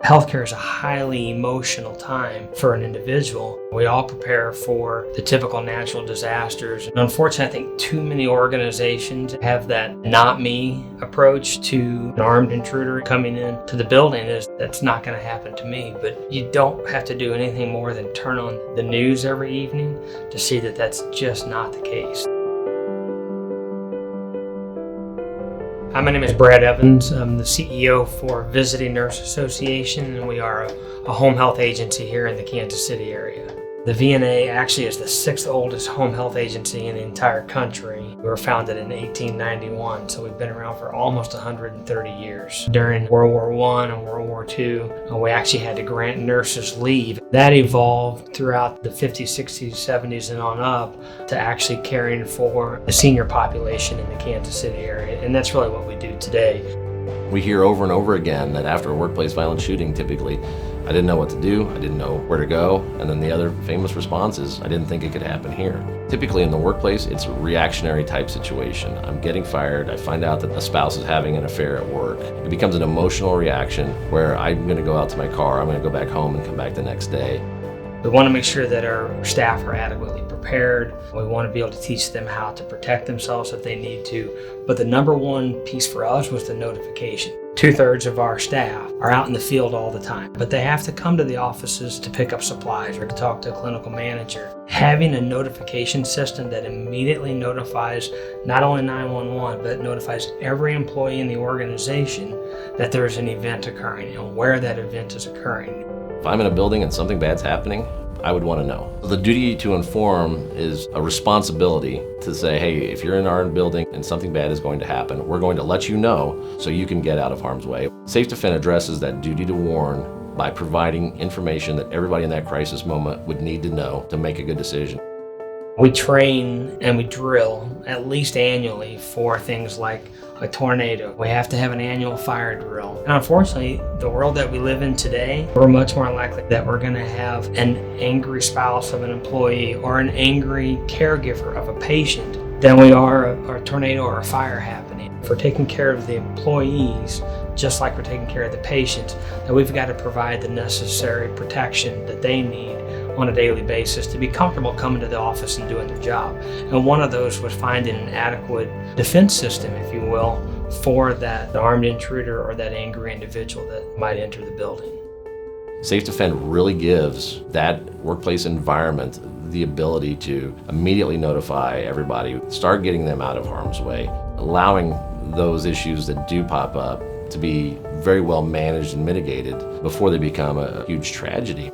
Healthcare is a highly emotional time for an individual. We all prepare for the typical natural disasters. And unfortunately, I think too many organizations have that not me approach to an armed intruder coming into the building. That's not going to happen to me. But you don't have to do anything more than turn on the news every evening to see that that's just not the case. Hi, my name is Brad Evans. I'm the CEO for Visiting Nurse Association, and we are a home health agency here in the Kansas City area. The VNA actually is the 6th oldest home health agency in the entire country. We were founded in 1891, so we've been around for almost 130 years. During World War I and World War II, we actually had to grant nurses leave. That evolved throughout the 50s, 60s, 70s, and on up to actually caring for the senior population in the Kansas City area, and that's really what we do today. We hear over and over again that after a workplace violent shooting, typically, I didn't know what to do, I didn't know where to go, and then the other famous response is, I didn't think it could happen here. Typically in the workplace, it's a reactionary type situation. I'm getting fired, I find out that a spouse is having an affair at work. It becomes an emotional reaction where I'm gonna go out to my car, I'm gonna go back home and come back the next day. We want to make sure that our staff are adequately prepared. We want to be able to teach them how to protect themselves if they need to. But the number one piece for us was the notification. 2/3 of our staff are out in the field all the time, but they have to come to the offices to pick up supplies or to talk to a clinical manager. Having a notification system that immediately notifies not only 911, but notifies every employee in the organization that there is an event occurring and where that event is occurring. If I'm in a building and something bad's happening, I would want to know. The duty to inform is a responsibility to say, hey, if you're in our building and something bad is going to happen, we're going to let you know so you can get out of harm's way. SafeDefend addresses that duty to warn by providing information that everybody in that crisis moment would need to know to make a good decision. We train and we drill at least annually for things like a tornado. We have to have an annual fire drill. And unfortunately, the world that we live in today, we're much more likely that we're going to have an angry spouse of an employee or an angry caregiver of a patient than we are a tornado or a fire happening. If we're taking care of the employees, just like we're taking care of the patients, then we've got to provide the necessary protection that they need on a daily basis to be comfortable coming to the office and doing their job. And one of those was finding an adequate defense system, if you will, for that armed intruder or that angry individual that might enter the building. SafeDefend really gives that workplace environment the ability to immediately notify everybody, start getting them out of harm's way, allowing those issues that do pop up to be very well managed and mitigated before they become a huge tragedy.